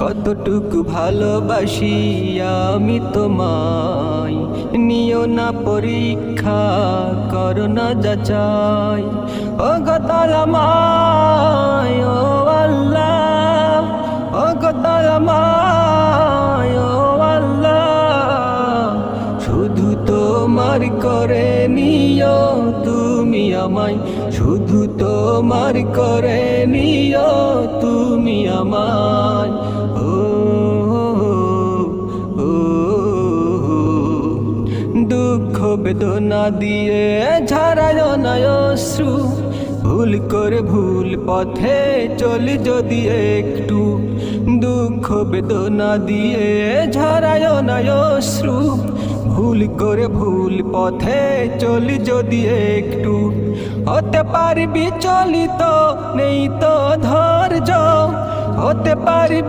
কতটুকু ভালোবাসি আমি তোমায়, নিও না পরীক্ষা, করো না যাচাই। ও গো দয়াময় ও আল্লাহ, ও গো দয়াময় ও আল্লাহ, শুধু তোমার করে নিও তুমি আমায়, শুধু তোমার করে নিও তুমি আমায়। ও ও দুঃখ বেদনা দিয়ে ঝরায় না অশ্রু, ভুল করে ভুল পথে চলি যদি একটু। দুঃখ বেদনা দিয়ে ঝরায় না অশ্রু, ভুল করে ভুল পথে চলি যদি একটু। হতে পারি বিচলিত, নেই তো ধৈর্য, হতে পারি